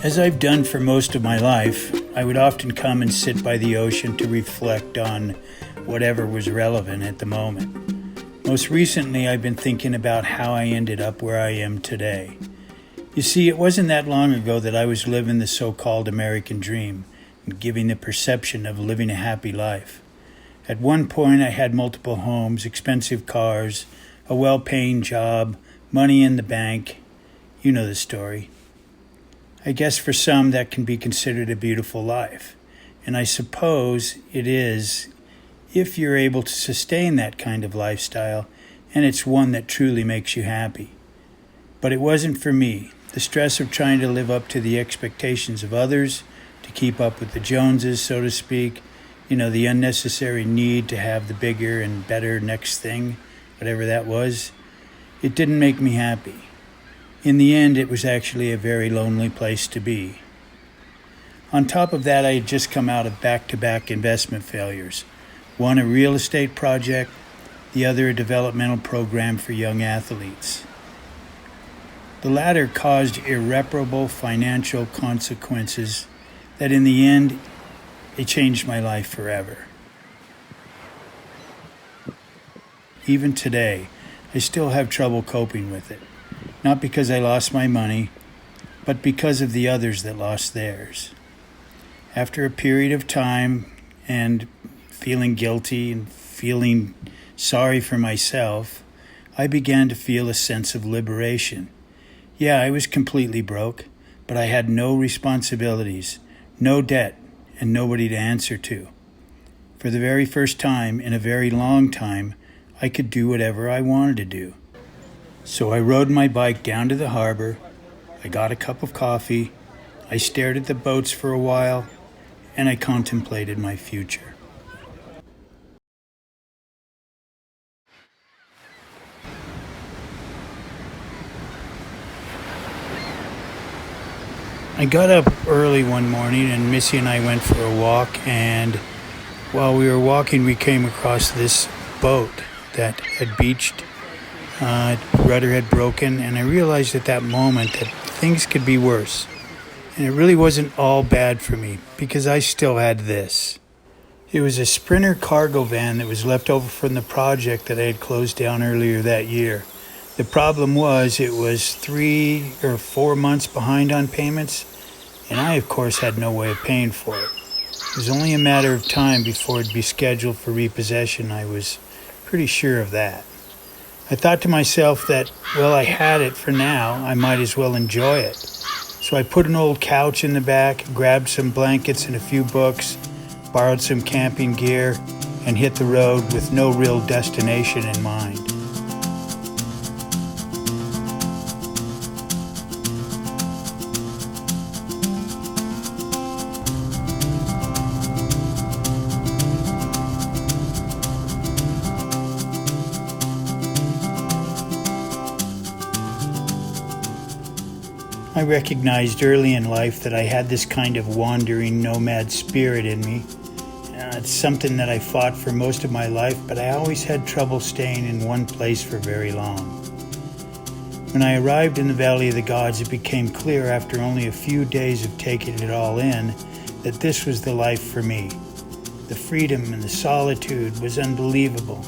As I've done for most of my life, I would often come and sit by the ocean to reflect on whatever was relevant at the moment. Most recently, I've been thinking about how I ended up where I am today. You see, it wasn't that long ago that I was living the so-called American dream and giving the perception of living a happy life. At one point, I had multiple homes, expensive cars, a well-paying job, money in the bank. You know the story. I guess for some that can be considered a beautiful life, and I suppose it is if you're able to sustain that kind of lifestyle and it's one that truly makes you happy. But it wasn't for me. The stress of trying to live up to the expectations of others, to keep up with the Joneses, so to speak, the unnecessary need to have the bigger and better next thing, whatever that was, it didn't make me happy. In the end, it was actually a very lonely place to be. On top of that, I had just come out of back-to-back investment failures. One a real estate project, the other a developmental program for young athletes. The latter caused irreparable financial consequences that in the end, it changed my life forever. Even today, I still have trouble coping with it. Not because I lost my money, but because of the others that lost theirs. After a period of time and feeling guilty and feeling sorry for myself, I began to feel a sense of liberation. Yeah, I was completely broke, but I had no responsibilities, no debt, and nobody to answer to. For the very first time in a very long time, I could do whatever I wanted to do. So I rode my bike down to the harbor, I got a cup of coffee, I stared at the boats for a while, and I contemplated my future. I got up early one morning and Missy and I went for a walk, and while we were walking we came across this boat that had beached. Rudder had broken, and I realized at that moment that things could be worse. And it really wasn't all bad for me, because I still had this. It was a Sprinter cargo van that was left over from the project that I had closed down earlier that year. The problem was it was 3 or 4 months behind on payments, and I, of course, had no way of paying for it. It was only a matter of time before it'd be scheduled for repossession. I was pretty sure of that. I thought to myself that, well, I had it for now, I might as well enjoy it. So I put an old couch in the back, grabbed some blankets and a few books, borrowed some camping gear, and hit the road with no real destination in mind. I recognized early in life that I had this kind of wandering nomad spirit in me. It's something that I fought for most of my life, but I always had trouble staying in one place for very long. When I arrived in the Valley of the Gods, it became clear after only a few days of taking it all in that this was the life for me. The freedom and the solitude was unbelievable.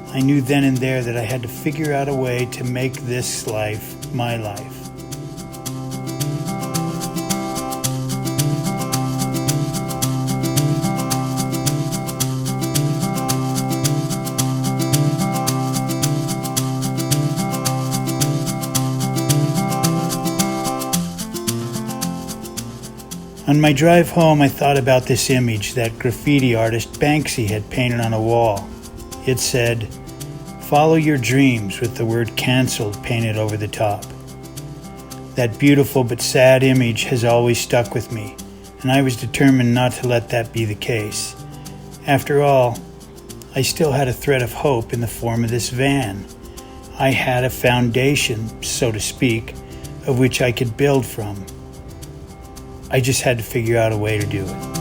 I knew then and there that I had to figure out a way to make this life my life. On my drive home, I thought about this image that graffiti artist Banksy had painted on a wall. It said, "Follow your dreams," with the word "canceled" painted over the top. That beautiful but sad image has always stuck with me, and I was determined not to let that be the case. After all, I still had a thread of hope in the form of this van. I had a foundation, so to speak, of which I could build from. I just had to figure out a way to do it.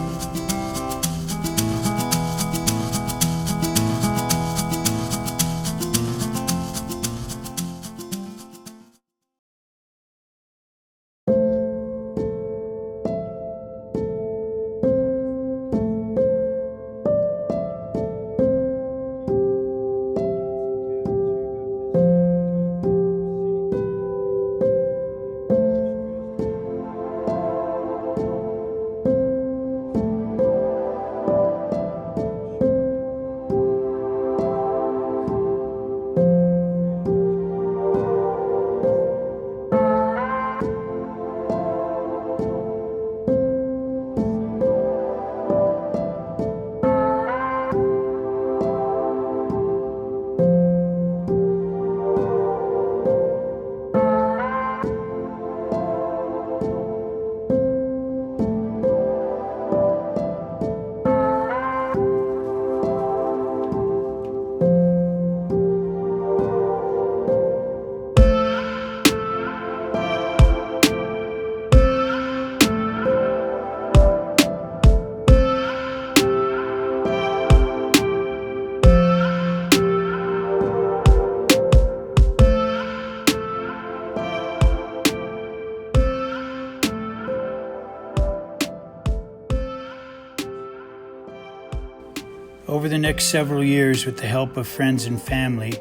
Over the next several years, with the help of friends and family,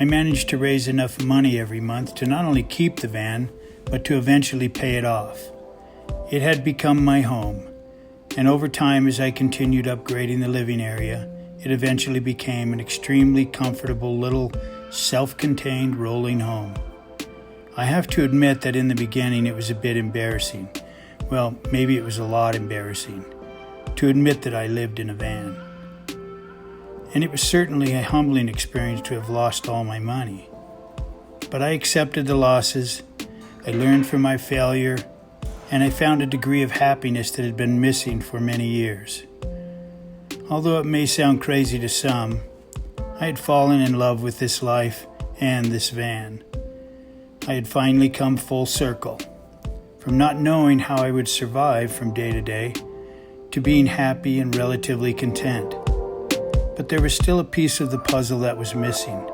I managed to raise enough money every month to not only keep the van, but to eventually pay it off. It had become my home, and over time, as I continued upgrading the living area, it eventually became an extremely comfortable little self-contained rolling home. I have to admit that in the beginning it was a bit embarrassing. Well, maybe it was a lot embarrassing to admit that I lived in a van. And it was certainly a humbling experience to have lost all my money. But I accepted the losses, I learned from my failure, and I found a degree of happiness that had been missing for many years. Although it may sound crazy to some, I had fallen in love with this life and this van. I had finally come full circle, from not knowing how I would survive from day to day, to being happy and relatively content. But there was still a piece of the puzzle that was missing,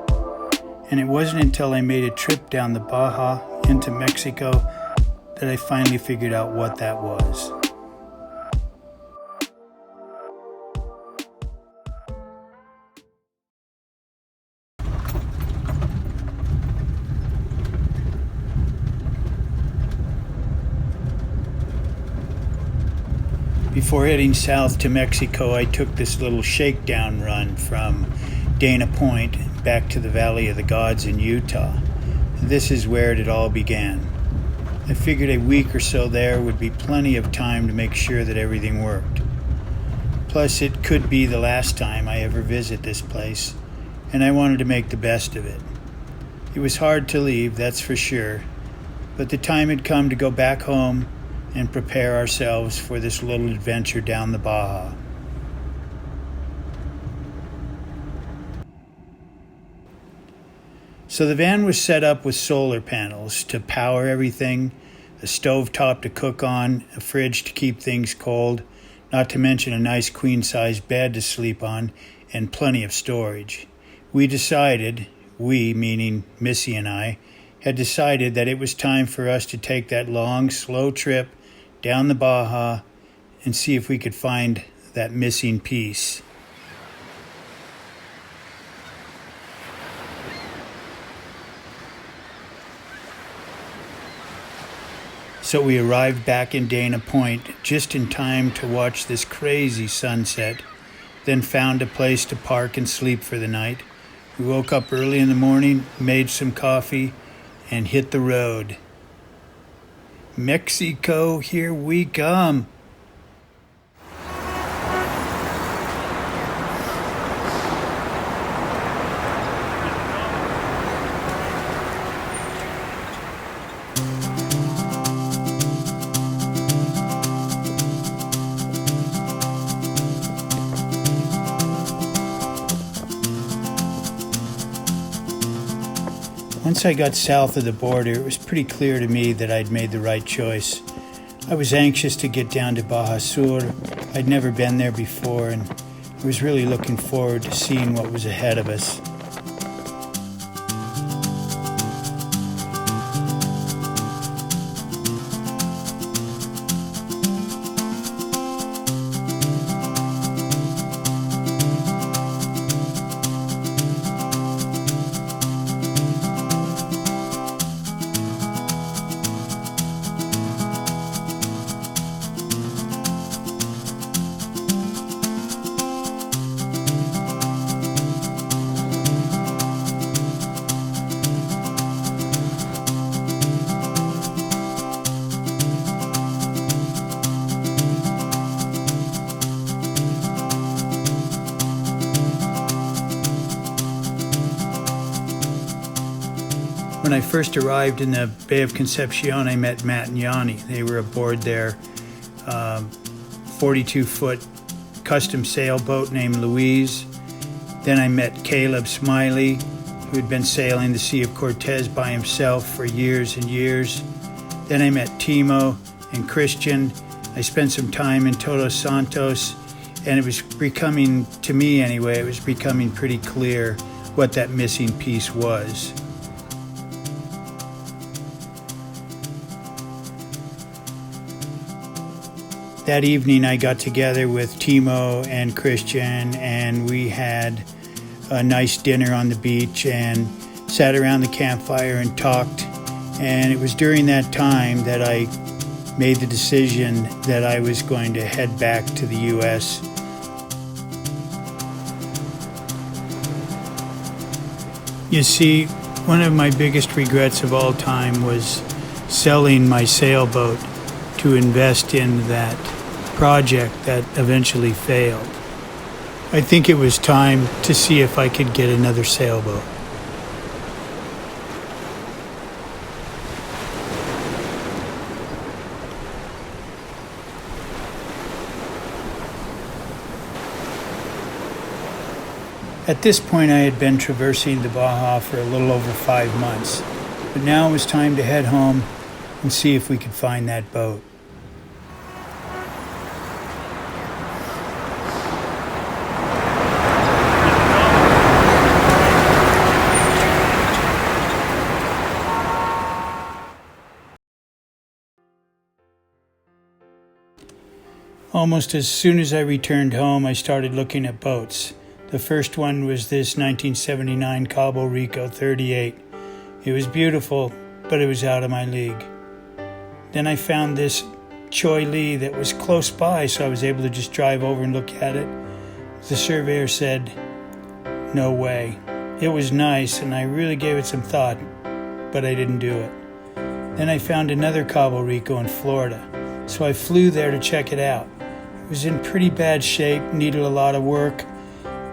and it wasn't until I made a trip down the Baja into Mexico that I finally figured out what that was. Before heading south to Mexico, I took this little shakedown run from Dana Point back to the Valley of the Gods in Utah. This is where it all began. I figured a week or so there would be plenty of time to make sure that everything worked. Plus, it could be the last time I ever visit this place, and I wanted to make the best of it. It was hard to leave, that's for sure, but the time had come to go back home and prepare ourselves for this little adventure down the Baja. So the van was set up with solar panels to power everything, a stovetop to cook on, a fridge to keep things cold, not to mention a nice queen-size bed to sleep on, and plenty of storage. We meaning Missy and I, had decided that it was time for us to take that long, slow trip down the Baja and see if we could find that missing piece. So we arrived back in Dana Point just in time to watch this crazy sunset, then found a place to park and sleep for the night. We woke up early in the morning, made some coffee, and hit the road. Mexico, here we come. Once I got south of the border, it was pretty clear to me that I'd made the right choice. I was anxious to get down to Baja Sur. I'd never been there before, and I was really looking forward to seeing what was ahead of us. When I first arrived in the Bay of Concepcion, I met Matt and Yanni. They were aboard their 42-foot custom sailboat named Louise. Then I met Caleb Smiley, who had been sailing the Sea of Cortez by himself for years and years. Then I met Timo and Christian. I spent some time in Todos Santos, and it was becoming, to me anyway, it was becoming pretty clear what that missing piece was. That evening I got together with Timo and Christian, and we had a nice dinner on the beach and sat around the campfire and talked. And it was during that time that I made the decision that I was going to head back to the U.S. You see, one of my biggest regrets of all time was selling my sailboat to invest in that project that eventually failed. I think it was time to see if I could get another sailboat. At this point, I had been traversing the Baja for a little over 5 months, but now it was time to head home and see if we could find that boat. Almost as soon as I returned home, I started looking at boats. The first one was this 1979 Cabo Rico 38. It was beautiful, but it was out of my league. Then I found this Choi Lee that was close by, so I was able to just drive over and look at it. The surveyor said, no way. It was nice, and I really gave it some thought, but I didn't do it. Then I found another Cabo Rico in Florida, so I flew there to check it out. It was in pretty bad shape, needed a lot of work,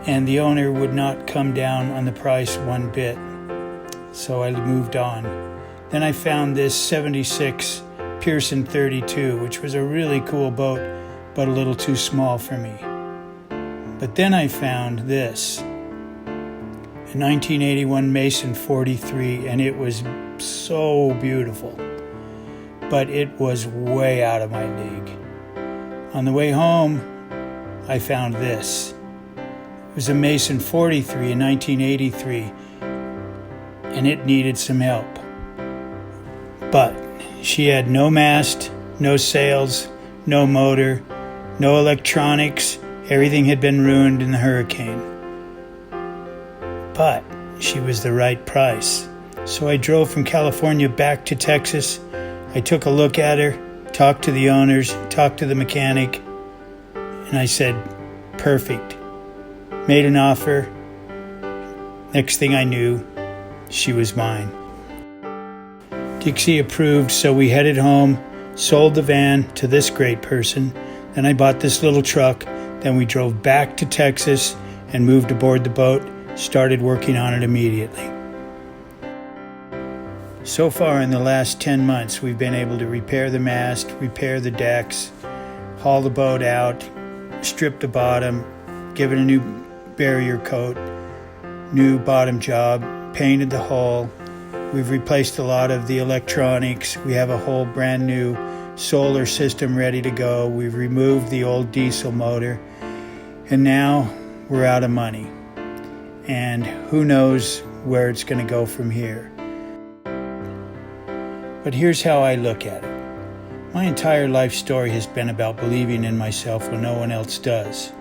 and the owner would not come down on the price one bit. So I moved on. Then I found this 76 Pearson 32, which was a really cool boat, but a little too small for me. But then I found this, a 1981 Mason 43, and it was so beautiful, but it was way out of my league. On the way home, I found this. It was a Mason 43 in 1983, and it needed some help. But she had no mast, no sails, no motor, no electronics. Everything had been ruined in the hurricane. But she was the right price. So I drove from California back to Texas. I took a look at her, talked to the owners, talked to the mechanic, and I said, perfect. Made an offer. Next thing I knew, she was mine. Dixie approved, so we headed home, sold the van to this great person. Then I bought this little truck. Then we drove back to Texas and moved aboard the boat, started working on it immediately. So far in the last 10 months, we've been able to repair the mast, repair the decks, haul the boat out, strip the bottom, give it a new barrier coat, new bottom job, painted the hull. We've replaced a lot of the electronics. We have a whole brand new solar system ready to go. We've removed the old diesel motor, and now we're out of money. And who knows where it's going to go from here. But here's how I look at it. My entire life story has been about believing in myself when no one else does.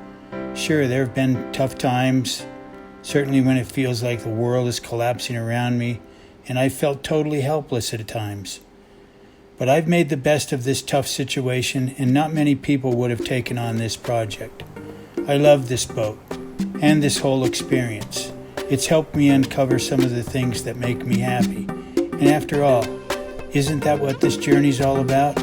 Sure, there have been tough times, certainly when it feels like the world is collapsing around me, and I felt totally helpless at times. But I've made the best of this tough situation, and not many people would have taken on this project. I love this boat and this whole experience. It's helped me uncover some of the things that make me happy. And after all, isn't that what this journey's all about?